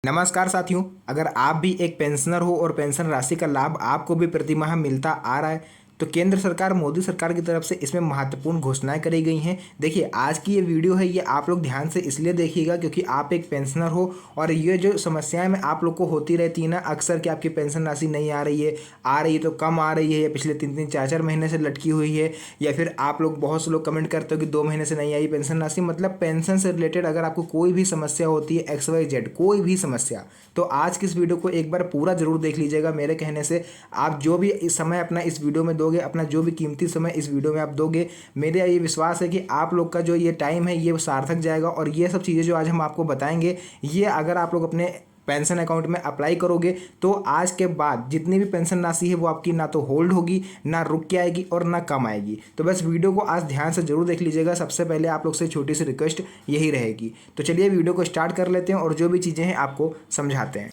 नमस्कार साथियों। अगर आप भी एक पेंशनर हो और पेंशन राशि का लाभ आपको भी प्रति माह मिलता आ रहा है तो केंद्र सरकार मोदी सरकार की तरफ से इसमें महत्वपूर्ण घोषणाएं करी गई हैं। देखिए, आज की ये वीडियो है, ये आप लोग ध्यान से इसलिए देखिएगा क्योंकि आप एक पेंशनर हो और ये जो समस्याएं में आप लोग को होती रहती है ना अक्सर कि आपकी पेंशन राशि नहीं आ रही है तो कम आ रही है, या पिछले 3-3 4-4 महीने से लटकी हुई है, या फिर आप लोग बहुत से लोग कमेंट करते हो कि 2 महीने से नहीं आई पेंशन राशि। मतलब पेंशन से रिलेटेड अगर आपको कोई भी समस्या होती है, XYZ कोई भी समस्या, तो आज की इस वीडियो को एक बार पूरा जरूर देख लीजिएगा। मेरे कहने से आप जो भी इस समय अपना इस वीडियो में दोगे, अपना जो भी कीमती समय इस वीडियो में आप दोगे, मेरा ये विश्वास है कि आप लोग का जो ये टाइम है ये सार्थक जाएगा। और ये सब चीज़ें जो आज हम आपको बताएंगे, ये अगर आप लोग अपने पेंशन अकाउंट में अप्लाई करोगे तो आज के बाद जितनी भी पेंशन राशि है वो आपकी ना तो होल्ड होगी, ना रुक के आएगी और ना कम आएगी। तो बस वीडियो को आज ध्यान से जरूर देख लीजिएगा। सबसे पहले आप लोग से छोटी सी रिक्वेस्ट यही रहेगी। तो चलिए वीडियो को स्टार्ट कर लेते हैं और जो भी चीज़ें हैं आपको समझाते हैं।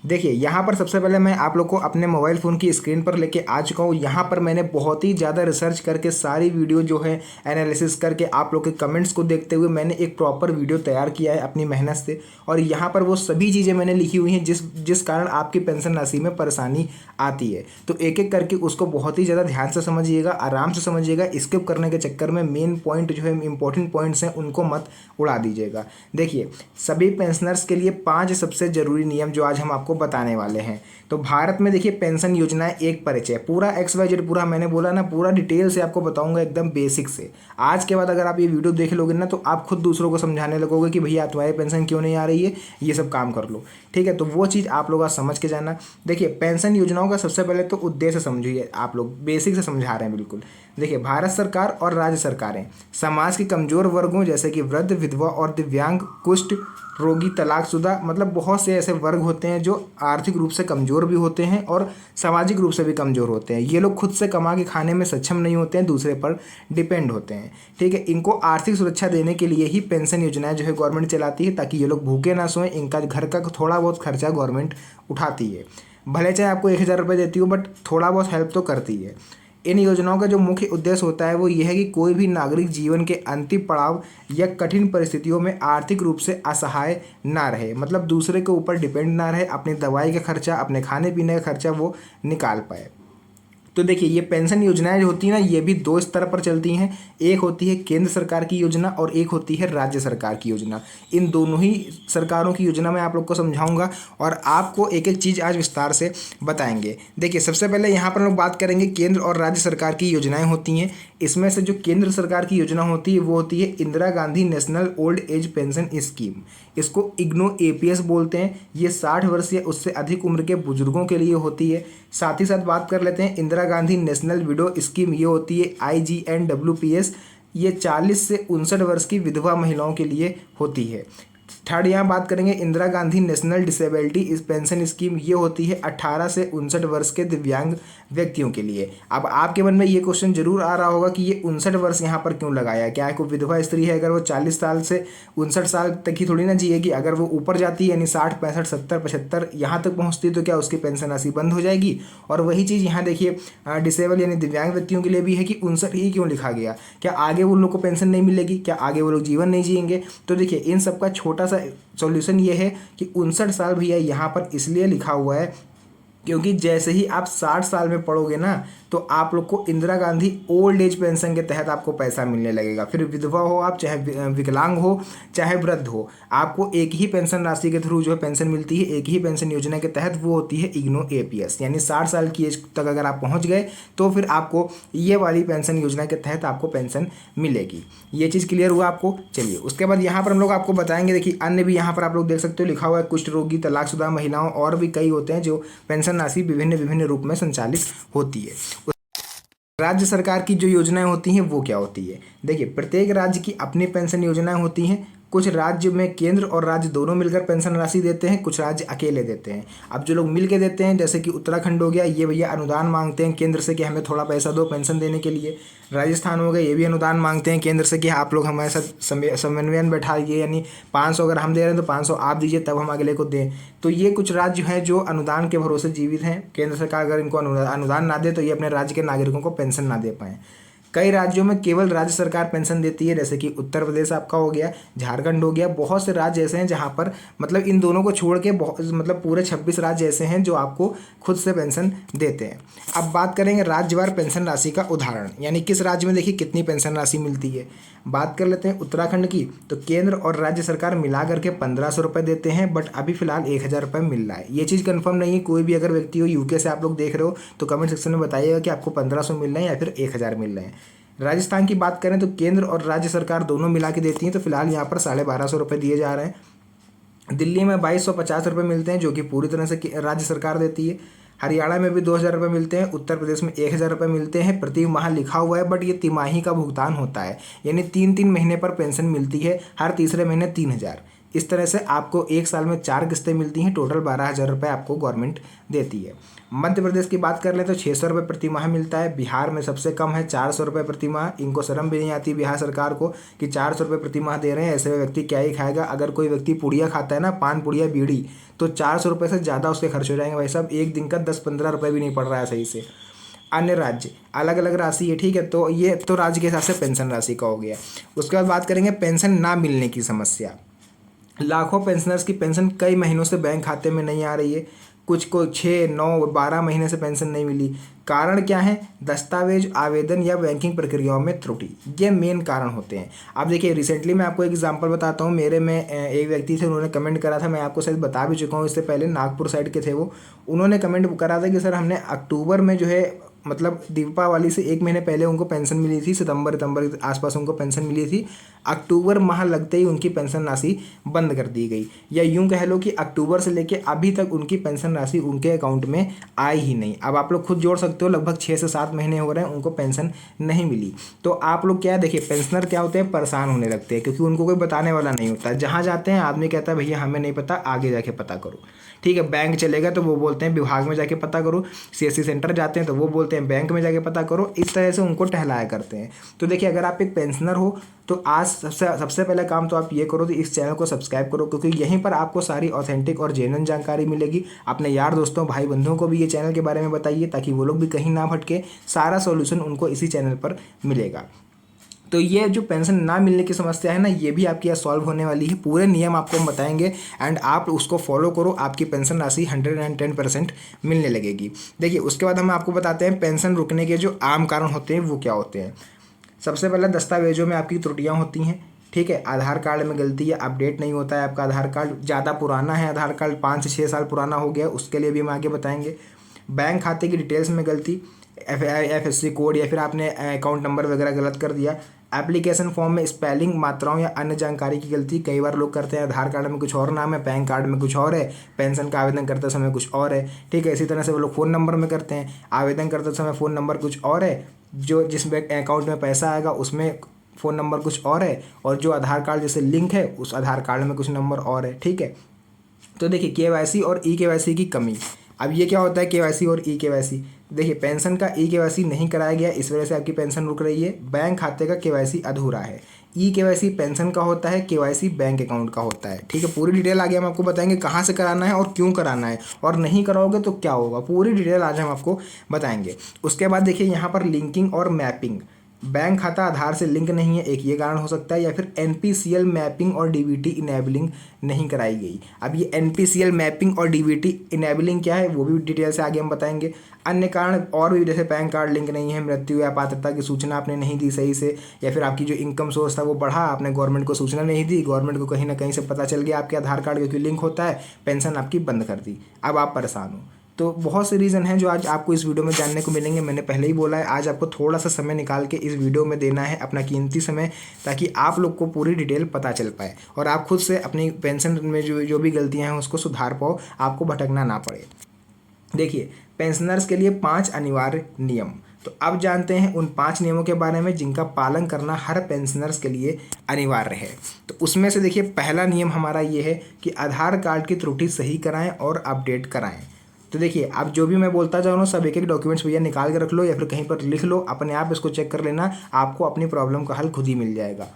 देखिए, यहाँ पर सबसे पहले मैं आप लोग को अपने मोबाइल फ़ोन की स्क्रीन पर लेके आ चुका हूँ। यहाँ पर मैंने बहुत ही ज़्यादा रिसर्च करके सारी वीडियो जो है एनालिसिस करके आप लोग के कमेंट्स को देखते हुए मैंने एक प्रॉपर वीडियो तैयार किया है अपनी मेहनत से। और यहाँ पर वो सभी चीज़ें मैंने लिखी हुई हैं जिस कारण आपकी पेंशन राशि में परेशानी आती है। तो एक एक करके उसको बहुत ही ज़्यादा ध्यान से समझिएगा, आराम से समझिएगा। स्किप करने के चक्कर में मेन पॉइंट जो है, इंपॉर्टेंट पॉइंट्स हैं, उनको मत उड़ा दीजिएगा। देखिए, सभी पेंशनर्स के लिए 5 सबसे ज़रूरी नियम जो आज हम आपको बताने वाले हैं। तो भारत में देखिए, पेंशन योजनाएं एक परिचय, पूरा XYZ पूरा मैंने बोला ना, पूरा डिटेल से आपको बताऊंगा एकदम बेसिक से। आज के बाद अगर आप ये वीडियो देख लोगे ना तो आप खुद दूसरों को समझाने लगोगे कि भैया तुम्हारी पेंशन क्यों नहीं आ रही है, ये सब काम कर लो। ठीक है, तो वो चीज़ आप लोग आज समझ के जाना। देखिए, पेंशन योजनाओं का सबसे पहले तो उद्देश्य समझिए। आप लोग बेसिक से समझा रहे हैं बिल्कुल। देखिए, भारत सरकार और राज्य सरकारें समाज के कमजोर वर्गों जैसे कि वृद्ध, विधवा और दिव्यांग, कुष्ठ रोगी, तलाकशुदा, मतलब बहुत से ऐसे वर्ग होते हैं जो आर्थिक रूप से कमज़ोर भी होते हैं और सामाजिक रूप से भी कमज़ोर होते हैं। ये लोग खुद से कमा के खाने में सक्षम नहीं होते हैं, दूसरे पर डिपेंड होते हैं। ठीक है, इनको आर्थिक सुरक्षा देने के लिए ही पेंशन योजनाएं जो है गवर्नमेंट चलाती है, ताकि ये लोग भूखे ना सोएं। इनका घर का थोड़ा बहुत खर्चा गवर्नमेंट उठाती है। भले चाहे आपको 1,000 रुपये देती हो, बट थोड़ा बहुत हेल्प तो करती है। इन योजनाओं का जो मुख्य उद्देश्य होता है वो ये है कि कोई भी नागरिक जीवन के अंतिम पड़ाव या कठिन परिस्थितियों में आर्थिक रूप से असहाय ना रहे, मतलब दूसरे के ऊपर डिपेंड ना रहे, अपनी दवाई का खर्चा, अपने खाने पीने का खर्चा वो निकाल पाए। तो देखिए, ये पेंशन योजनाएं जो होती हैं ना, ये भी 2 स्तर पर चलती हैं। एक होती है केंद्र सरकार की योजना और एक होती है राज्य सरकार की योजना। इन दोनों ही सरकारों की योजना मैं आप लोग को समझाऊंगा और आपको एक एक चीज़ आज विस्तार से बताएंगे। देखिए, सबसे पहले यहाँ पर हम लोग बात करेंगे केंद्र और राज्य सरकार की योजनाएं होती हैं। इसमें से जो केंद्र सरकार की योजना होती है वो होती है Indira Gandhi national old age pension scheme. इसको IGNO APS बोलते हैं। ये 60 वर्ष या उससे अधिक उम्र के बुजुर्गों के लिए होती है। साथ ही साथ बात कर लेते हैं Indira Gandhi national window scheme. ये होती है IGNWPS। ये 40 से 59 वर्ष की विधवा महिलाओं के लिए होती है। थर्ड यहाँ बात करेंगे इंदिरा गांधी नेशनल डिसेबिलिटी इस पेंशन स्कीम। ये होती है 18 से 59 वर्ष के दिव्यांग व्यक्तियों के लिए। अब आपके मन में ये क्वेश्चन जरूर आ रहा होगा कि ये 59 वर्ष यहाँ पर क्यों लगाया है? क्या है, कोई विधवा स्त्री है, अगर वो 40 साल से 59 साल तक ही थोड़ी ना जिएगी? अगर वो ऊपर जाती है यानी 60, 65, 70, 75 यहाँ तक पहुँचती है तो क्या उसकी पेंशन राशि बंद हो जाएगी? और वही चीज़ यहाँ देखिए डिसेबल यानी दिव्यांग व्यक्तियों के लिए भी है कि 59 ही क्यों लिखा गया? क्या आगे उन लोग को पेंशन नहीं मिलेगी? क्या आगे वो लोग जीवन नहीं जिएंगे? तो देखिए, इन सब का छोटा सा सॉल्यूशन ये है कि 59 साल भैया यहाँ पर इसलिए लिखा हुआ है क्योंकि जैसे ही आप 60 साल में पढ़ोगे ना तो आप लोग को Indira Gandhi old age pension के तहत आपको पैसा मिलने लगेगा। फिर विधवा हो आप, चाहे विकलांग हो, चाहे वृद्ध हो, आपको एक ही पेंशन राशि के थ्रू जो है पेंशन मिलती है। एक ही पेंशन योजना के तहत, वो होती है IGNO APS। यानी 60 साल की एज तक अगर आप पहुंच गए तो फिर आपको ये वाली पेंशन योजना के तहत आपको पेंशन मिलेगी। ये चीज़ क्लियर हुआ आपको? चलिए, उसके बाद यहाँ पर हम लोग आपको बताएंगे। देखिए, अन्य भी यहाँ पर आप लोग देख सकते हो लिखा हुआ है, कुष्ठ रोगी, तलाकशुदा महिलाओं और भी कई होते हैं जो पेंशन राशि विभिन्न विभिन्न रूप में संचालित होती है। राज्य सरकार की जो योजनाएं होती हैं वो क्या होती है? देखिए, प्रत्येक राज्य की अपनी पेंशन योजनाएं होती हैं। कुछ राज्य में केंद्र और राज्य दोनों मिलकर पेंशन राशि देते हैं, कुछ राज्य अकेले देते हैं। अब जो लोग मिल के देते हैं, जैसे कि उत्तराखंड हो गया, ये भैया अनुदान मांगते हैं केंद्र से कि हमें थोड़ा पैसा दो पेंशन देने के लिए। राजस्थान हो गया, ये भी अनुदान मांगते हैं केंद्र से कि आप लोग हमारे साथ समन्वय बैठाइए, यानी 500 अगर हम दे रहे हैं तो 500 आप दीजिए तब हम अगले को दें। तो ये कुछ राज्य हैं जो अनुदान के भरोसे जीवित हैं। केंद्र सरकार अगर इनको अनुदान ना दे तो ये अपने राज्य के नागरिकों को पेंशन ना दे पाएँ। कई राज्यों में केवल राज्य सरकार पेंशन देती है, जैसे कि उत्तर प्रदेश आपका हो गया, झारखंड हो गया। बहुत से राज्य ऐसे हैं जहाँ पर मतलब इन दोनों को छोड़ के बहुत मतलब पूरे 26 राज्य ऐसे हैं जो आपको खुद से पेंशन देते हैं। अब बात करेंगे राज्यवार पेंशन राशि का उदाहरण, यानी किस राज्य में देखिए कितनी पेंशन राशि मिलती है। बात कर लेते हैं उत्तराखंड की, तो केंद्र और राज्य सरकार मिला करके 1500 रुपये देते हैं, बट अभी फिलहाल 1000 रुपये मिल रहा है। ये चीज़ कंफर्म नहीं है, कोई भी अगर व्यक्ति हो यूके से आप लोग देख रहे हो तो कमेंट सेक्शन में बताइएगा कि आपको 1500 मिल रहे हैं या फिर 1000 मिल रहे हैं। राजस्थान की बात करें तो केंद्र और राज्य सरकार दोनों मिला के देती हैं, तो फिलहाल यहाँ पर 1250 रुपये दिए जा रहे हैं। दिल्ली में 2250 रुपये मिलते हैं जो कि पूरी तरह से राज्य सरकार देती है। हरियाणा में भी 2000 रुपये मिलते हैं। उत्तर प्रदेश में 1000 रुपये मिलते हैं। प्रति माह लिखा हुआ है, बट ये तिमाही का भुगतान होता है, यानी 3-3 महीने पर पेंशन मिलती है, हर तीसरे महीने 3000। इस तरह से आपको एक साल में 4 किस्तें मिलती हैं, टोटल 12000 रुपये आपको गवर्नमेंट देती है। मध्य प्रदेश की बात कर लें तो 600 रुपये प्रति माह मिलता है। बिहार में सबसे कम है 400 रुपये प्रति माह। इनको शर्म भी नहीं आती बिहार सरकार को कि 400 रुपये प्रति माह दे रहे हैं, ऐसे व्यक्ति क्या ही खाएगा। अगर कोई व्यक्ति पुड़िया खाता है ना, पान पुड़िया बीड़ी, तो 400 रुपये से ज़्यादा उसके खर्च हो जाएंगे भाई साहब। एक दिन का 10-15 रुपये भी नहीं पड़ रहा है सही से। अन्य राज्य अलग अलग राशि है, ठीक है। तो ये तो राज्य के हिसाब से पेंशन राशि का हो गया। उसके बाद बात करेंगे पेंशन ना मिलने की समस्या। लाखों पेंशनर्स की पेंशन कई महीनों से बैंक खाते में नहीं आ रही है। कुछ को 6, 9, 12 महीने से पेंशन नहीं मिली। कारण क्या है? दस्तावेज, आवेदन या बैंकिंग प्रक्रियाओं में त्रुटि, ये मेन कारण होते हैं। अब देखिए रिसेंटली मैं आपको एक एग्जांपल बताता हूँ। मेरे में एक व्यक्ति थे, उन्होंने कमेंट करा था, मैं आपको शायद बता भी चुका हूँ इससे पहले, नागपुर साइड के थे वो। उन्होंने कमेंट करा था कि सर हमने अक्टूबर में जो है मतलब दीपावली से 1 महीने पहले उनको पेंशन मिली थी, सितंबर के आसपास उनको पेंशन मिली थी। अक्टूबर माह लगते ही उनकी पेंशन राशि बंद कर दी गई, या यूं कह लो कि अक्टूबर से लेके अभी तक उनकी पेंशन राशि उनके अकाउंट में आई ही नहीं। अब आप लोग खुद जोड़ सकते हो, लगभग 6 से 7 महीने हो रहे हैं उनको पेंशन नहीं मिली। तो आप लोग क्या देखिए, पेंशनर क्या होते हैं, परेशान होने लगते हैं, क्योंकि उनको कोई बताने वाला नहीं होता। जहाँ जाते हैं आदमी कहता है भैया हमें नहीं पता, आगे जाके पता करो, ठीक है। बैंक चलेगा तो वो बोलते हैं विभाग में जाके पता करो। CSC सेंटर जाते हैं तो वो बोलते हैं बैंक में जाके पता करो। इस तरह से उनको टहलाया करते हैं। तो देखिए अगर आप एक पेंशनर हो तो आज सबसे पहले काम तो आप ये करो कि इस चैनल को सब्सक्राइब करो, क्योंकि यहीं पर आपको सारी ऑथेंटिक और जेन्युइन जानकारी मिलेगी। अपने यार दोस्तों, भाई बंधुओं को भी ये चैनल के बारे में बताइए, ताकि वो लोग भी कहीं ना भटके। सारा सॉल्यूशन उनको इसी चैनल पर मिलेगा। तो ये जो पेंशन ना मिलने की समस्या है ना, ये भी आपकी यहाँ सॉल्व होने वाली है। पूरे नियम आपको हम बताएंगे एंड आप उसको फॉलो करो, आपकी पेंशन राशि 110% मिलने लगेगी। देखिए उसके बाद हम आपको बताते हैं पेंशन रुकने के जो आम कारण होते हैं वो क्या होते हैं। सबसे पहले दस्तावेजों में आपकी त्रुटियाँ होती हैं, ठीक है। आधार कार्ड में गलती है, अपडेट नहीं होता है आपका आधार कार्ड, ज़्यादा पुराना है आधार कार्ड, 5 से 6 साल पुराना हो गया, उसके लिए भी हम आगे बताएंगे। बैंक खाते की डिटेल्स में गलती, FSC कोड या फिर आपने अकाउंट नंबर वगैरह गलत कर दिया। एप्लीकेशन फॉर्म में स्पेलिंग, मात्राओं या अन्य जानकारी की गलती, कई बार लोग करते हैं आधार कार्ड में कुछ और नाम है, पैन कार्ड में कुछ और है, पेंशन का आवेदन करते समय कुछ और है, ठीक है। इसी तरह से वो लोग फ़ोन नंबर में करते हैं, आवेदन करते समय फ़ोन नंबर कुछ और है, जो जिस बैंक अकाउंट में पैसा आएगा उसमें फ़ोन नंबर कुछ और है, और जो आधार कार्ड जैसे लिंक है उस आधार कार्ड में कुछ नंबर और है, ठीक है। तो देखिए KYC और EKYC की कमी। अब ये क्या होता है KYC और EKYC? देखिए पेंशन का EKYC नहीं कराया गया, इस वजह से आपकी पेंशन रुक रही है। बैंक खाते का KYC अधूरा है। EKYC पेंशन का होता है, KYC बैंक अकाउंट का होता है, ठीक है। पूरी डिटेल आगे हम आपको बताएंगे कहाँ से कराना है और क्यों कराना है, और नहीं कराओगे तो क्या होगा, पूरी डिटेल आज हम आपको बताएंगे। उसके बाद देखिए यहाँ पर लिंकिंग और मैपिंग, बैंक खाता आधार से लिंक नहीं है, एक ये कारण हो सकता है, या फिर NPCL मैपिंग और DBT इनेबलिंग नहीं कराई गई। अब ये NPCL मैपिंग और DBT इनेबलिंग क्या है वो भी डिटेल से आगे हम बताएंगे। अन्य कारण और भी, जैसे पैन कार्ड लिंक नहीं है, मृत्यु या पात्रता की सूचना आपने नहीं दी सही से, या फिर आपकी जो इनकम सोर्स था वो बढ़ा, आपने गवर्नमेंट को सूचना नहीं दी, गवर्नमेंट को कहीं ना कहीं से पता चल गया आपके आधार कार्ड क्योंकि लिंक होता है, पेंशन आपकी बंद कर दी, अब आप परेशान हो। तो बहुत से रीज़न हैं जो आज आपको इस वीडियो में जानने को मिलेंगे। मैंने पहले ही बोला है, आज आपको थोड़ा सा समय निकाल के इस वीडियो में देना है, अपना कीमती समय, ताकि आप लोग को पूरी डिटेल पता चल पाए और आप खुद से अपनी पेंशन में जो भी गलतियां हैं उसको सुधार पाओ, आपको भटकना ना पड़े। देखिए पेंशनर्स के लिए 5 अनिवार्य नियम। तो अब जानते हैं उन 5 नियमों के बारे में जिनका पालन करना हर पेंशनर्स के लिए अनिवार्य है। तो उसमें से देखिए पहला नियम हमारा ये है कि आधार कार्ड की त्रुटि सही कराएं और अपडेट कराएं। तो देखिए अब जो भी मैं बोलता जाऊँ ना, सब एक एक डॉक्यूमेंट्स भैया निकाल के रख लो या फिर कहीं पर लिख लो, अपने आप इसको चेक कर लेना, आपको अपनी प्रॉब्लम का हल खुद ही मिल जाएगा।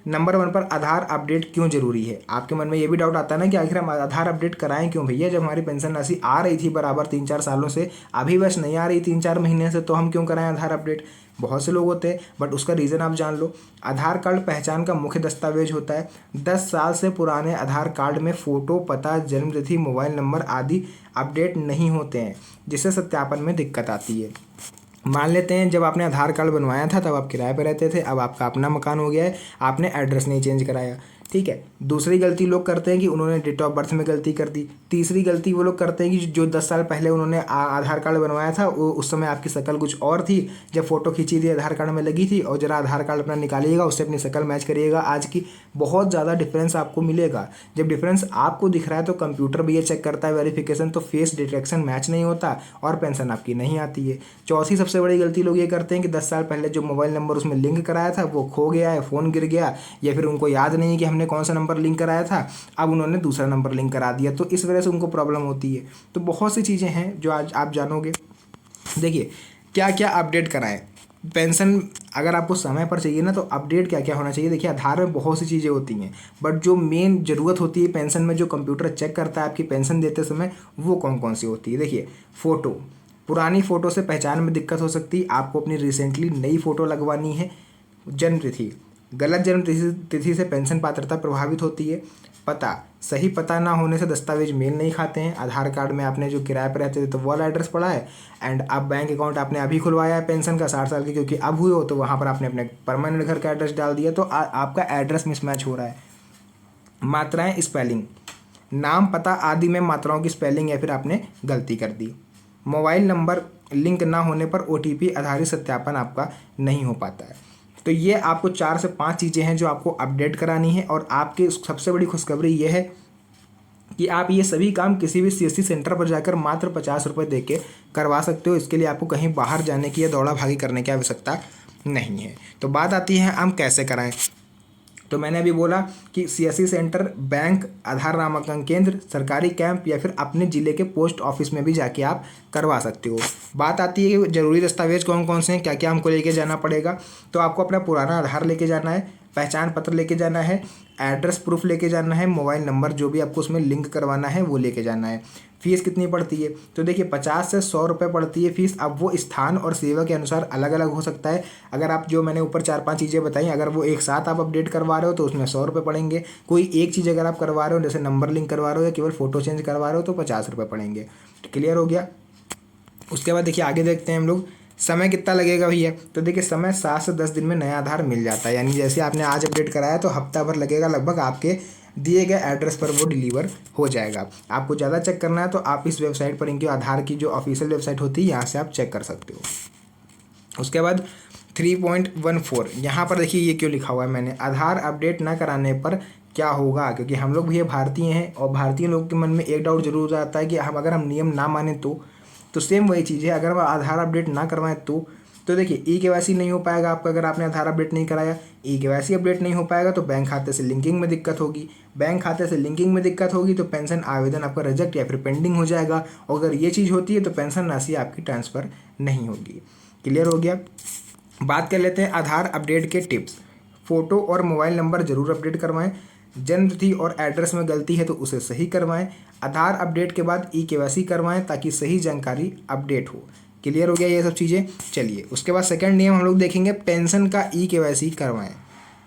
नंबर 1 पर आधार अपडेट क्यों जरूरी है। आपके मन में ये भी डाउट आता है ना कि आखिर हम आधार अपडेट कराएं क्यों भैया, जब हमारी पेंशन राशि आ रही थी बराबर 3-4 सालों से, अभी बस नहीं आ रही 3-4 महीने से, तो हम क्यों कराएं आधार अपडेट। बहुत से लोग होते हैं, बट उसका रीज़न आप जान लो। आधार कार्ड पहचान का मुख्य दस्तावेज होता है। 10 साल से पुराने आधार कार्ड में फ़ोटो, पता, जन्मतिथि, मोबाइल नंबर आदि अपडेट नहीं होते हैं, जिससे सत्यापन में दिक्कत आती है। मान लेते हैं जब आपने आधार कार्ड बनवाया था तब आप किराए पर रहते थे, अब आपका अपना मकान हो गया है, आपने एड्रेस नहीं चेंज कराया, ठीक है। दूसरी गलती लोग करते हैं कि उन्होंने डेट ऑफ बर्थ में गलती कर दी। तीसरी गलती वो लोग करते हैं कि जो 10 साल पहले उन्होंने आधार कार्ड बनवाया था, वो उस समय आपकी शक्ल कुछ और थी, जब फोटो खींची थी आधार कार्ड में लगी थी, और जरा आधार कार्ड अपना निकालिएगा, उससे अपनी शक्ल मैच करिएगा आज की, बहुत ज़्यादा डिफरेंस आपको मिलेगा। जब डिफरेंस आपको दिख रहा है तो कंप्यूटर भी ये चेक करता है वेरिफिकेशन, तो फेस डिटेक्शन मैच नहीं होता और पेंशन आपकी नहीं आती है। चौथी सबसे बड़ी गलती लोग ये करते हैं कि 10 साल पहले जो मोबाइल नंबर उसमें लिंक कराया था वो खो गया है, फ़ोन गिर गया, या फिर उनको याद नहीं कि हमने कौन सा नंबर लिंक कराया था, अब उन्होंने दूसरा नंबर लिंक करा दिया, तो इस वजह से उनको प्रॉब्लम होती है। तो बहुत सी चीज़ें हैं जो आज आप जानोगे। देखिए क्या क्या अपडेट कराएं पेंशन, अगर आपको समय पर चाहिए ना तो अपडेट क्या क्या होना चाहिए। देखिए आधार में बहुत सी चीज़ें होती हैं, बट जो मेन ज़रूरत होती है पेंशन में, जो कंप्यूटर चेक करता है आपकी पेंशन देते समय, वो कौन कौन सी होती है। देखिए फ़ोटो, पुरानी फ़ोटो से पहचान में दिक्कत हो सकती है, आपको अपनी रिसेंटली नई फ़ोटो लगवानी है। जन्म तिथि, गलत जन्म तिथि से पेंशन पात्रता प्रभावित होती है। पता, सही पता ना होने से दस्तावेज मेल नहीं खाते हैं। आधार कार्ड में आपने जो किराए पर रहते थे तो वो वाला एड्रेस पड़ा है, एंड अब बैंक अकाउंट आपने अभी खुलवाया है पेंशन का 60 साल के, क्योंकि अब हुए हो, तो वहाँ पर आपने अपने परमानेंट घर का एड्रेस डाल दिया, तो आपका एड्रेस मिसमैच हो रहा है। मात्राएं, स्पेलिंग, नाम पता आदि में मात्राओं की स्पेलिंग या फिर आपने गलती कर दी। मोबाइल नंबर लिंक ना होने पर OTP आधारित सत्यापन आपका नहीं हो पाता है। तो ये आपको 4 से 5 चीज़ें हैं जो आपको अपडेट करानी है, और आपकी सबसे बड़ी खुशखबरी ये है कि आप ये सभी काम किसी भी CSC सेंटर पर जाकर मात्र 50 रुपये दे के करवा सकते हो। इसके लिए आपको कहीं बाहर जाने की या दौड़ा भागी करने की आवश्यकता नहीं है। तो बात आती है हम कैसे कराएं। तो मैंने अभी बोला कि CSC सेंटर, बैंक, आधार नामांकन केंद्र, सरकारी कैंप, या फिर अपने ज़िले के पोस्ट ऑफिस में भी जाके आप करवा सकते हो। बात आती है कि ज़रूरी दस्तावेज कौन कौन से हैं, क्या क्या हमको लेके जाना पड़ेगा। तो आपको अपना पुराना आधार लेके जाना है, पहचान पत्र लेके जाना है, एड्रेस प्रूफ लेके जाना है, मोबाइल नंबर जो भी आपको उसमें लिंक करवाना है वो लेके जाना है। फ़ीस कितनी पड़ती है, तो देखिए 50 से 100 रुपये पड़ती है फ़ीस। अब वो स्थान और सेवा के अनुसार अलग अलग हो सकता है। अगर आप जो मैंने ऊपर 4-5 चीज़ें बताई, अगर वो एक साथ आप अपडेट करवा रहे हो तो उसमें 100 रुपये पड़ेंगे। कोई एक चीज़ अगर आप करवा रहे हो, जैसे नंबर लिंक करवा रहे हो या केवल फ़ोटो चेंज करवा रहे हो, तो 50 रुपये पड़ेंगे। क्लियर हो गया। उसके बाद देखिए आगे देखते हैं हम लोग, समय कितना लगेगा भैया। तो देखिए समय 7 से 10 दिन में नया आधार मिल जाता है, यानी जैसे आपने आज अपडेट कराया तो हफ्ता भर लगेगा लगभग, आपके दिए गए एड्रेस पर वो डिलीवर हो जाएगा। आपको ज़्यादा चेक करना है तो आप इस वेबसाइट पर, इनके आधार की जो ऑफिशियल वेबसाइट होती है, यहाँ से आप चेक कर सकते हो। उसके बाद 3.14, यहाँ पर देखिए ये क्यों लिखा हुआ है मैंने, आधार अपडेट ना कराने पर क्या होगा। क्योंकि हम लोग भैया भारतीय हैं, और भारतीय लोगों के मन में एक डाउट जरूर आता है कि अगर हम नियम ना माने तो सेम वही चीज़ है, अगर हम आधार अपडेट ना करवाएं तो देखिए EKYC नहीं हो पाएगा आपका। अगर आपने आधार अपडेट नहीं कराया, EKYC अपडेट नहीं हो पाएगा, तो बैंक खाते से लिंकिंग में दिक्कत होगी। बैंक खाते से लिंकिंग में दिक्कत होगी तो पेंशन आवेदन आपका रिजेक्ट या फिर पेंडिंग हो जाएगा, और अगर ये चीज़ होती है तो पेंशन राशि आपकी ट्रांसफ़र नहीं होगी। क्लियर हो गया। बात कर लेते हैं आधार अपडेट के टिप्स। फ़ोटो और मोबाइल नंबर ज़रूर अपडेट करवाएं। जन्म तिथि और एड्रेस में गलती है तो उसे सही करवाएं। आधार अपडेट के बाद EKYC करवाएं ताकि सही जानकारी अपडेट हो। क्लियर हो गया ये सब चीज़ें। चलिए उसके बाद सेकंड नियम हम लोग देखेंगे, पेंशन का EKYC करवाएं।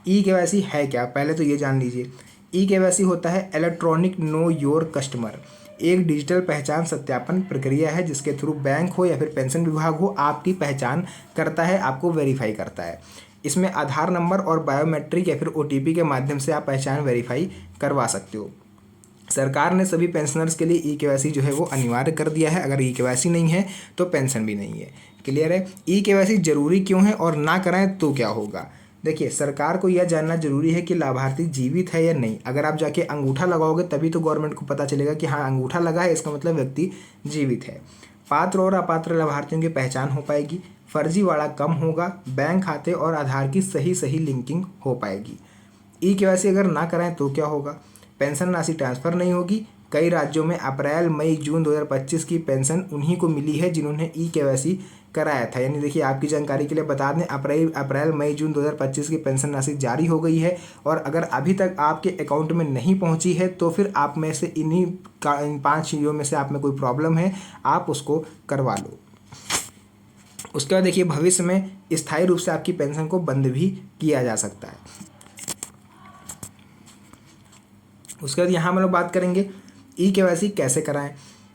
EKYC है क्या, पहले तो ये जान लीजिए। EKYC होता है इलेक्ट्रॉनिक नो योर कस्टमर, एक डिजिटल पहचान सत्यापन प्रक्रिया है जिसके थ्रू बैंक हो या फिर पेंशन विभाग हो आपकी पहचान करता है, आपको वेरीफाई करता है। इसमें आधार नंबर और बायोमेट्रिक या फिर OTP के माध्यम से आप पहचान वेरीफाई करवा सकते हो। सरकार ने सभी पेंशनर्स के लिए EKYC जो है वो अनिवार्य कर दिया है। अगर EKYC नहीं है तो पेंशन भी नहीं है। क्लियर है। EKYC जरूरी क्यों है और ना कराएं तो क्या होगा। देखिए सरकार को यह जानना जरूरी है कि लाभार्थी जीवित है या नहीं। अगर आप जाके अंगूठा लगाओगे तभी तो गवर्नमेंट को पता चलेगा कि हाँ अंगूठा लगा है, इसका मतलब व्यक्ति जीवित है। पात्र और अपात्र लाभार्थियों की पहचान हो पाएगी, फर्जीवाड़ा कम होगा, बैंक खाते और आधार की सही लिंकिंग हो पाएगी। EKYC अगर ना कराएं तो क्या होगा, पेंशन राशि ट्रांसफ़र नहीं होगी। कई राज्यों में अप्रैल, मई, जून 2025 की पेंशन उन्हीं को मिली है जिन्होंने EKYC कराया था। यानी देखिए आपकी जानकारी के लिए बता दें, अप्रैल मई जून 2025 की पेंशन राशि जारी हो गई है और अगर अभी तक आपके अकाउंट में नहीं पहुंची है तो फिर आप में से इन 5 चीज़ों में से आप में कोई प्रॉब्लम है, आप उसको करवा लो। उसके बाद देखिए भविष्य में स्थायी रूप से आपकी पेंशन को बंद भी किया जा सकता है। उसके बाद यहाँ हम लोग बात करेंगे ई-केवाईसी कैसे कराएं।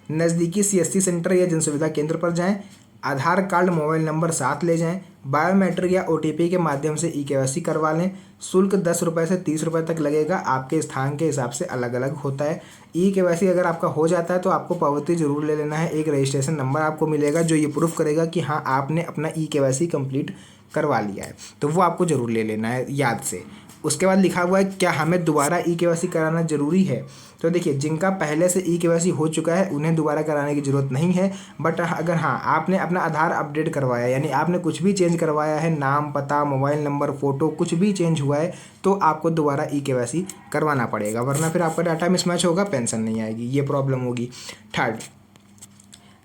नज़दीकी CSC सेंटर या जन सुविधा केंद्र पर जाएं, आधार कार्ड मोबाइल नंबर साथ ले जाएं, बायोमेट्रिक या OTP के माध्यम से ई-केवाईसी करवा लें। शुल्क 10 रुपये से 30 रुपये तक लगेगा, आपके स्थान के हिसाब से अलग अलग होता है। ई-केवाईसी अगर आपका हो जाता है तो आपको पावती जरूर ले लेना है, एक रजिस्ट्रेशन नंबर आपको मिलेगा जो ये प्रूफ करेगा कि हाँ आपने अपना ई-केवाईसी कंप्लीट करवा लिया है, तो वो आपको ज़रूर ले लेना है याद से। उसके बाद लिखा हुआ है क्या हमें दोबारा ई-केवाईसी कराना ज़रूरी है। तो देखिए जिनका पहले से ई-केवाईसी हो चुका है उन्हें दोबारा कराने की ज़रूरत नहीं है, बट अगर हाँ आपने अपना आधार अपडेट करवाया, यानी आपने कुछ भी चेंज करवाया है, नाम पता मोबाइल नंबर फ़ोटो कुछ भी चेंज हुआ है, तो आपको दोबारा ई-केवाईसी करवाना पड़ेगा, वरना फिर आपका डाटा मिसमैच होगा, पेंशन नहीं आएगी, ये प्रॉब्लम होगी।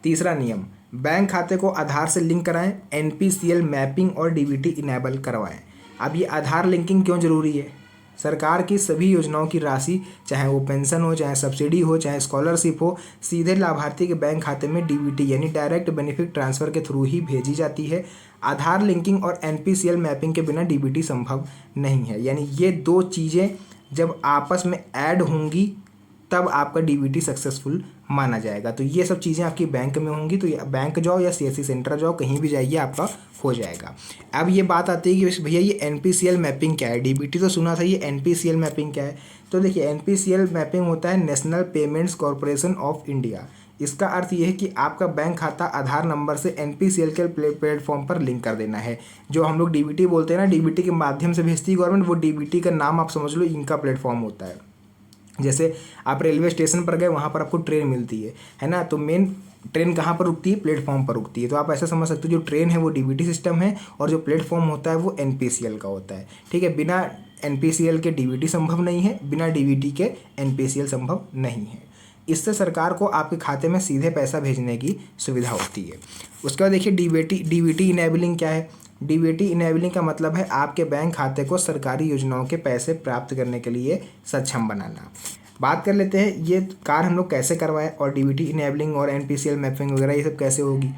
तीसरा नियम, बैंक खाते को आधार से लिंक कराएं, NPCL मैपिंग और DBT इनेबल करवाएं। अब ये आधार लिंकिंग क्यों ज़रूरी है। सरकार की सभी योजनाओं की राशि, चाहे वो पेंशन हो, चाहे सब्सिडी हो, चाहे स्कॉलरशिप हो, सीधे लाभार्थी के बैंक खाते में DBT यानी डायरेक्ट बेनिफिट ट्रांसफ़र के थ्रू ही भेजी जाती है। आधार लिंकिंग और NPCL मैपिंग के बिना DBT संभव नहीं है। यानी ये दो चीज़ें जब आपस में ऐड होंगी तब आपका DBT सक्सेसफुल माना जाएगा। तो ये सब चीज़ें आपकी बैंक में होंगी, तो बैंक जाओ या CSC सेंटर जाओ, कहीं भी जाइए आपका हो जाएगा। अब ये बात आती है कि भैया ये NPCL मैपिंग क्या है, DBT तो सुना था, ये NPCL मैपिंग क्या है। तो देखिए NPCL मैपिंग होता है national payments corporation of India. इसका अर्थ ये है कि आपका बैंक खाता आधार नंबर से NPCL के प्लेटफॉर्म पर लिंक कर देना है। जो हम लोग DBT बोलते हैं ना, DBT के माध्यम से भेजती है गवर्नमेंट, वो DBT का नाम आप समझ लो इनका प्लेटफॉर्म होता है। जैसे आप रेलवे स्टेशन पर गए, वहाँ पर आपको ट्रेन मिलती है ना, तो मेन ट्रेन कहाँ पर रुकती है, प्लेटफॉर्म पर रुकती है। तो आप ऐसा समझ सकते हो जो ट्रेन है वो DBT सिस्टम है और जो प्लेटफॉर्म होता है वो NPCL का होता है। ठीक है, बिना NPCL के DBT संभव नहीं है, बिना DBT के NPCL संभव नहीं है। इससे सरकार को आपके खाते में सीधे पैसा भेजने की सुविधा होती है। उसके बाद देखिए DBT इनेबलिंग क्या है। DBT इनेबलिंग का मतलब है आपके बैंक खाते को सरकारी योजनाओं के पैसे प्राप्त करने के लिए सक्षम बनाना। बात कर लेते हैं ये कार्य हम लोग कैसे करवाएं और DBT इनेबलिंग और NPCL मैपिंग वगैरह ये सब कैसे होगी।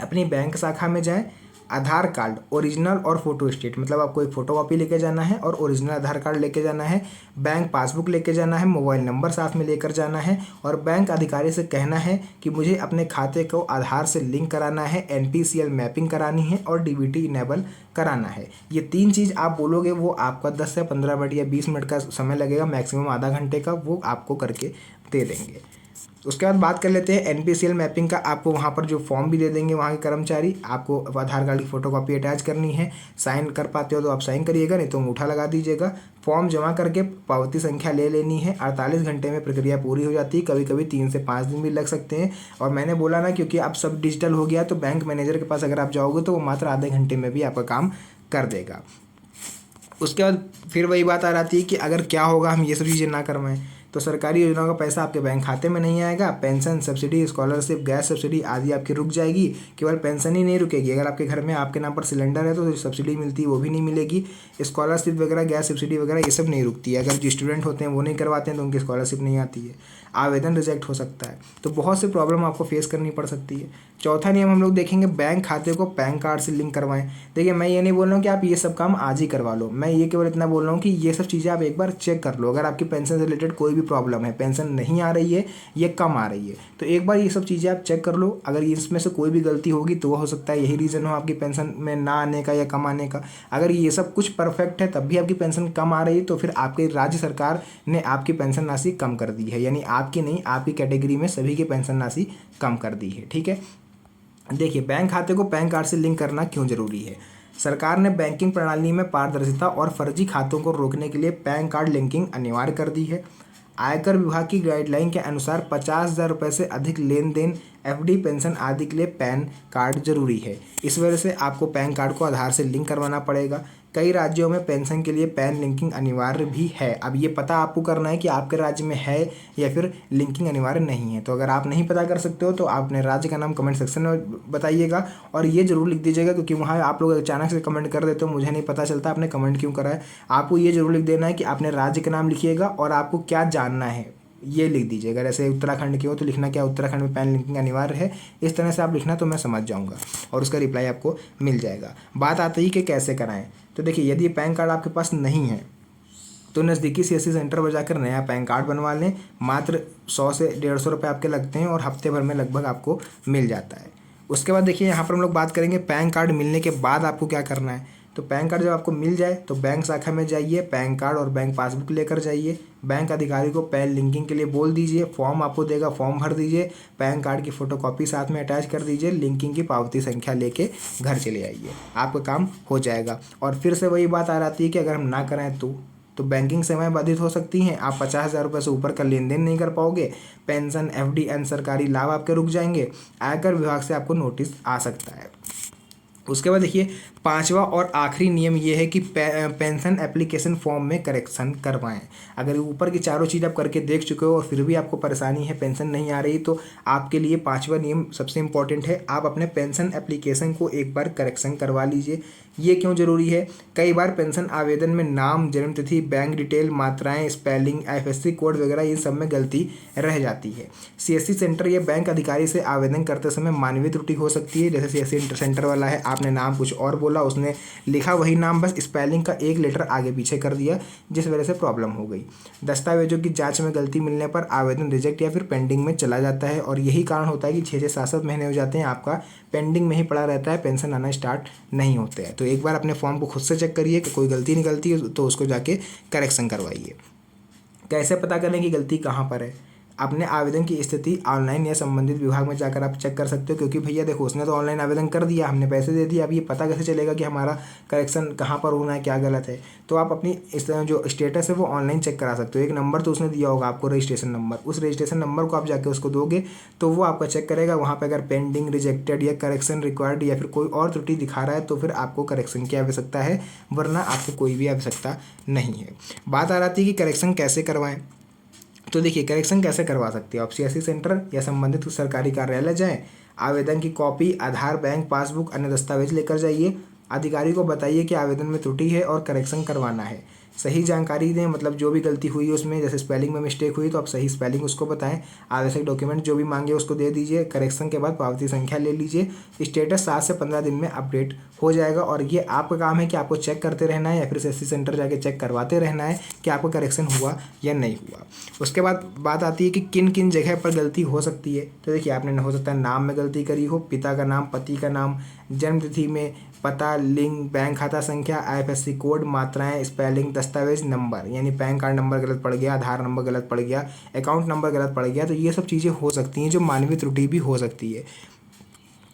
अपनी बैंक शाखा में जाएं, आधार कार्ड ओरिजिनल और फोटो स्टेट, मतलब आपको एक फ़ोटो कॉपी लेके जाना है और ओरिजिनल आधार कार्ड लेके जाना है, बैंक पासबुक लेके जाना है, मोबाइल नंबर साथ में लेकर जाना है और बैंक अधिकारी से कहना है कि मुझे अपने खाते को आधार से लिंक कराना है, NPCL मैपिंग करानी है और DBT इनेबल कराना है। ये 3 चीज़ आप बोलोगे, वो आपका 10 से 15 मिनट या 20 मिनट का समय लगेगा, मैक्सिमम आधा घंटे का, वो आपको करके दे देंगे। उसके बाद बात कर लेते हैं NPCL मैपिंग का। आपको वहाँ पर जो फॉर्म भी दे देंगे वहाँ के कर्मचारी, आपको आधार कार्ड की फ़ोटोकॉपी अटैच करनी है, साइन कर पाते हो तो आप साइन करिएगा, नहीं तो अंगूठा लगा दीजिएगा। फॉर्म जमा करके पावती संख्या ले लेनी है, 48 घंटे में प्रक्रिया पूरी हो जाती है, कभी कभी 3 से 5 दिन भी लग सकते हैं। और मैंने बोला ना, क्योंकि अब सब डिजिटल हो गया, तो बैंक मैनेजर के पास अगर आप जाओगे तो वो मात्र आधे घंटे में भी आपका काम कर देगा। उसके बाद फिर वही बात आ जाती है कि अगर क्या होगा हम ये सब चीज़ें ना करवाएं, तो सरकारी योजनाओं का पैसा आपके बैंक खाते में नहीं आएगा। Pension, subsidy, scholarship, gas subsidy आदि आपकी रुक जाएगी। केवल पेंशन ही नहीं रुकेगी, अगर आपके घर में आपके नाम पर सिलेंडर है तो जो सब्सिडी मिलती है वो भी नहीं मिलेगी। स्कॉलरशिप वगैरह, गैस सब्सिडी वगैरह ये सब नहीं रुकती है। अगर जो स्टूडेंट होते हैं वो नहीं करवाते हैं तो उनकी स्कॉलरशिप नहीं आती है, आवेदन रिजेक्ट हो सकता है। तो बहुत सी प्रॉब्लम आपको फेस करनी पड़ सकती है। चौथा नियम हम लोग देखेंगे, बैंक खाते को पैन कार्ड से लिंक करवाएं। देखिए मैं ये नहीं बोल रहा हूँ कि आप ये सब काम आज ही करवा लो, मैं ये केवल इतना बोल रहा हूँ कि ये सब चीज़ें आप एक बार चेक कर लो। अगर आपकी पेंशन से रिलेटेड कोई भी प्रॉब्लम है, पेंशन नहीं आ रही है, ये कम आ रही है, तो एक बार ये सब चीज़ें आप चेक कर लो। अगर इसमें से कोई भी गलती होगी तो वो हो सकता है यही रीज़न हो आपकी पेंशन में ना आने का या कम आने का। अगर ये सब कुछ परफेक्ट है तब भी आपकी पेंशन कम आ रही है तो फिर आपके राज्य सरकार ने आपकी पेंशन राशि कम कर दी है, यानी आपकी नहीं, आपकी कैटेगरी में सभी की पेंशन राशि कम कर दी है। ठीक है, देखिए बैंक खाते को पैन कार्ड से लिंक करना क्यों जरूरी है। सरकार ने बैंकिंग प्रणाली में पारदर्शिता और फर्जी खातों को रोकने के लिए पैन कार्ड लिंकिंग अनिवार्य कर दी है। आयकर विभाग की गाइडलाइन के अनुसार 50,000 रुपये से अधिक लेन देन, FD, पेंशन आदि के लिए पैन कार्ड जरूरी है। इस वजह से आपको पैन कार्ड को आधार से लिंक करवाना पड़ेगा। कई राज्यों में पेंशन के लिए पैन लिंकिंग अनिवार्य भी है। अब ये पता आपको करना है कि आपके राज्य में है या फिर लिंकिंग अनिवार्य नहीं है। तो अगर आप नहीं पता कर सकते हो तो आप अपने राज्य का नाम कमेंट सेक्शन में बताइएगा और ये जरूर लिख दीजिएगा, क्योंकि वहाँ आप लोग अचानक से कमेंट कर देते हो, मुझे नहीं पता चलता आपने कमेंट क्यों करा है। आपको ये जरूर लिख देना है कि आपने राज्य का नाम लिखिएगा और आपको क्या जानना है ये लिख दीजिएगा। जैसे उत्तराखंड की हो तो लिखना क्या, उत्तराखंड में पैन लिंकिंग अनिवार्य है, इस तरह से आप लिखना तो मैं समझ जाऊंगा और उसका रिप्लाई आपको मिल जाएगा। बात आती है कि कैसे कराएं। तो देखिए, यदि पैन कार्ड आपके पास नहीं है तो नज़दीकी सीएससी सेंटर पर जाकर नया पैन कार्ड बनवा लें। मात्र 100 से 150 रुपये आपके लगते हैं और हफ्ते भर में लगभग आपको मिल जाता है। उसके बाद देखिए, यहाँ पर हम लोग बात करेंगे पैन कार्ड मिलने के बाद आपको क्या करना है। तो पैन कार्ड जब आपको मिल जाए तो बैंक शाखा में जाइए, पैन कार्ड और बैंक पासबुक लेकर जाइए। बैंक अधिकारी को पैन लिंकिंग के लिए बोल दीजिए, फॉर्म आपको देगा, फॉर्म भर दीजिए, पैन कार्ड की फ़ोटोकॉपी साथ में अटैच कर दीजिए, लिंकिंग की पावती संख्या लेके घर चले आइए, आपका काम हो जाएगा। और फिर से वही बात आ जाती है कि अगर हम ना कराएं तो बैंकिंग सेवाएं बाधित हो सकती हैं। आप 50,000 रुपये से ऊपर का लेन देन नहीं कर पाओगे, पेंशन, एफडी एंड सरकारी लाभ आपके रुक जाएंगे, आयकर विभाग से आपको नोटिस आ सकता है। उसके बाद देखिए, पांचवा और आखिरी नियम ये है कि पेंशन एप्लीकेशन फॉर्म में करेक्शन करवाएं। अगर ऊपर की चारों चीज़ आप करके देख चुके हो और फिर भी आपको परेशानी है, पेंशन नहीं आ रही, तो आपके लिए पांचवा नियम सबसे इम्पॉर्टेंट है। आप अपने पेंशन एप्लीकेशन को एक बार करेक्शन करवा लीजिए। ये क्यों ज़रूरी है? कई बार पेंशन आवेदन में नाम, जन्मतिथि, बैंक डिटेल, मात्राएं, स्पेलिंग, आईएफएससी कोड वगैरह इन सब में गलती रह जाती है। सीएससी सेंटर या बैंक अधिकारी से आवेदन करते समय मानवीय त्रुटि हो सकती है। जैसे सीएससी सेंटर वाला है, आपने नाम कुछ और बोला, उसने लिखा वही नाम, बस स्पेलिंग का एक लेटर आगे पीछे कर दिया, जिस वजह से प्रॉब्लम हो गई। दस्तावेजों की जांच में गलती मिलने पर आवेदन रिजेक्ट या फिर पेंडिंग में चला जाता है और यही कारण होता है कि 6 से 7 महीने हो जाते हैं, आपका पेंडिंग में ही पड़ा रहता है, पेंशन आना स्टार्ट नहीं होते हैं। तो एक बार अपने फॉर्म को खुद से चेक करिए कि कोई गलती निकलती है तो उसको जाके करेक्शन करवाइए। कैसे पता करें कि गलती कहाँ पर है? अपने आवेदन की स्थिति ऑनलाइन या संबंधित विभाग में जाकर आप चेक कर सकते हो, क्योंकि भैया देखो, उसने तो ऑनलाइन आवेदन कर दिया, हमने पैसे दे दिए, अब ये पता कैसे चलेगा कि हमारा करेक्शन कहाँ पर होना है, क्या गलत है। तो आप अपनी इस जो स्टेटस है वो ऑनलाइन चेक करा सकते हो। एक नंबर तो उसने दिया होगा आपको, रजिस्ट्रेशन नंबर, उस रजिस्ट्रेशन नंबर को आप जाके उसको दोगे तो वो आपका चेक करेगा। वहाँ पर अगर पेंडिंग, रिजेक्टेड या करेक्शन रिक्वायर्ड या फिर कोई और त्रुटि दिखा रहा है तो फिर आपको करेक्शन की आवश्यकता है, वरना आपको कोई भी आवश्यकता नहीं है। बात आ जाती है कि करेक्शन कैसे करवाएं। तो देखिए, करेक्शन कैसे करवा सकते हो आप? सीएससी सेंटर या संबंधित सरकारी कार्यालय जाएं, आवेदन की कॉपी, आधार, बैंक पासबुक, अन्य दस्तावेज लेकर जाइए। अधिकारी को बताइए कि आवेदन में त्रुटि है और करेक्शन करवाना है। सही जानकारी दें, मतलब जो भी गलती हुई है उसमें, जैसे स्पेलिंग में मिस्टेक हुई तो आप सही स्पेलिंग उसको बताएं। आवश्यक डॉक्यूमेंट जो भी मांगे उसको दे दीजिए। करेक्शन के बाद पावती संख्या ले लीजिए। स्टेटस 7 से 15 दिन में अपडेट हो जाएगा और ये आपका काम है कि आपको चेक करते रहना है या फिर सीएससी सेंटर जाके चेक करवाते रहना है कि आपका करेक्शन हुआ या नहीं हुआ। उसके बाद बात आती है कि किन किन जगह पर गलती हो सकती है। तो देखिए, आपने हो सकता है नाम में गलती करी हो, पिता का नाम, पति का नाम, जन्मतिथि में, पता, लिंक, बैंक खाता संख्या, आईएफएससी कोड, मात्राएं, स्पेलिंग, दस्तावेज नंबर, यानी पैन कार्ड नंबर गलत पड़ गया, आधार नंबर गलत पड़ गया, अकाउंट नंबर गलत पड़ गया। तो ये सब चीज़ें हो सकती हैं जो मानवीय त्रुटि भी हो सकती है।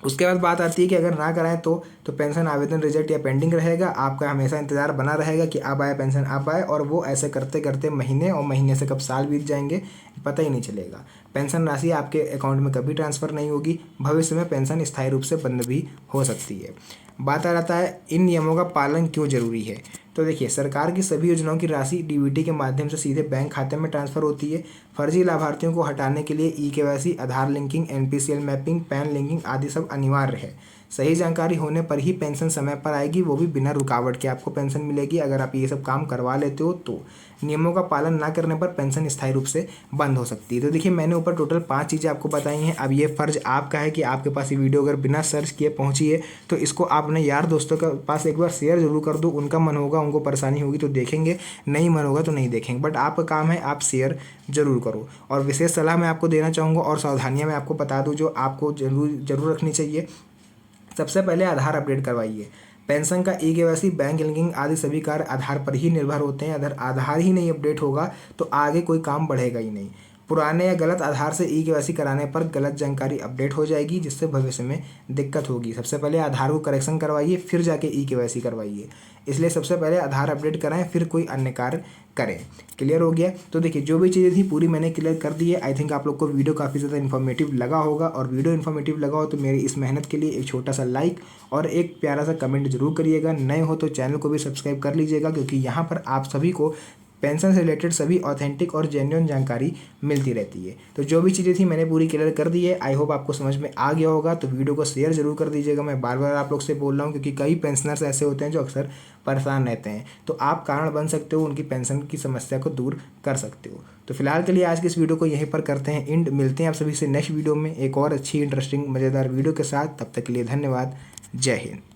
उसके बाद बात आती है कि अगर ना कराएं तो पेंशन आवेदन रिजेक्ट या पेंडिंग रहेगा। आपका हमेशा इंतजार बना रहेगा कि अब आए पेंशन, अब आए, और वो ऐसे करते करते महीने और महीने से कब साल बीत जाएंगे पता ही नहीं चलेगा। पेंशन राशि आपके अकाउंट में कभी ट्रांसफ़र नहीं होगी। भविष्य में पेंशन स्थायी रूप से बंद भी हो सकती है। बात आ जाता है इन नियमों का पालन क्यों जरूरी है। तो देखिए, सरकार की सभी योजनाओं की राशि डीबीटी के माध्यम से सीधे बैंक खाते में ट्रांसफ़र होती है। फर्जी लाभार्थियों को हटाने के लिए e KYC, Aadhaar linking, NPCL mapping, PAN linking आदि सब अनिवार्य है। सही जानकारी होने पर ही पेंशन समय पर आएगी, वो भी बिना रुकावट के आपको पेंशन मिलेगी अगर आप ये सब काम करवा लेते हो तो। नियमों का पालन ना करने पर पेंशन स्थायी रूप से बंद हो सकती है। तो देखिए, मैंने ऊपर टोटल 5 चीज़ें आपको बताई हैं। अब ये फ़र्ज आपका है कि आपके पास ये वीडियो अगर बिना सर्च किए पहुंची है तो इसको आप अपने यार दोस्तों के पास एक बार शेयर जरूर कर दो। उनका मन होगा, उनको परेशानी होगी तो देखेंगे, नहीं मन होगा तो नहीं देखेंगे, बट आपका काम है आप शेयर जरूर करो। और विशेष सलाह मैं आपको देना चाहूँगा और सावधानियाँ मैं आपको बता दूँ जो आपको जरूर रखनी चाहिए। सबसे पहले आधार अपडेट करवाइए। पेंशन का ई-केवाईसी, बैंक लिंकिंग आदि सभी कार्य आधार पर ही निर्भर होते हैं। अगर आधार ही नहीं अपडेट होगा तो आगे कोई काम बढ़ेगा ही नहीं। पुराने या गलत आधार से ई-केवाईसी कराने पर गलत जानकारी अपडेट हो जाएगी, जिससे भविष्य में दिक्कत होगी। सबसे पहले आधार को करेक्शन करवाइए, फिर जाके ई-केवाईसी करवाइए। इसलिए सबसे पहले आधार अपडेट कराएं, फिर कोई अन्य कार्य करें। क्लियर हो गया? तो देखिए जो भी चीज़ें थी पूरी मैंने क्लियर कर दी है। आई थिंक आप लोग को वीडियो काफ़ी ज़्यादा इन्फॉर्मेटिव लगा होगा, और वीडियो इन्फॉर्मेटिव लगा हो तो मेरी इस मेहनत के लिए एक छोटा सा लाइक और एक प्यारा सा कमेंट जरूर करिएगा। नए हो तो चैनल को भी सब्सक्राइब कर लीजिएगा, क्योंकि यहाँ पर आप सभी को पेंशन से रिलेटेड सभी ऑथेंटिक और जेन्युइन जानकारी मिलती रहती है। तो जो भी चीज़ें थी मैंने पूरी क्लियर कर दी है। आई होप आपको समझ में आ गया होगा। तो वीडियो को शेयर जरूर कर दीजिएगा। मैं बार बार आप लोग से बोल रहा हूँ, क्योंकि कई पेंशनर्स ऐसे होते हैं जो अक्सर परेशान रहते हैं। तो आप कारण बन सकते हो, उनकी पेंशन की समस्या को दूर कर सकते हो। तो फिलहाल के लिए आज की इस वीडियो को यहीं पर करते हैं एंड। मिलते हैं आप सभी से नेक्स्ट वीडियो में एक और अच्छी इंटरेस्टिंग मज़ेदार वीडियो के साथ। तब तक के लिए धन्यवाद। जय हिंद।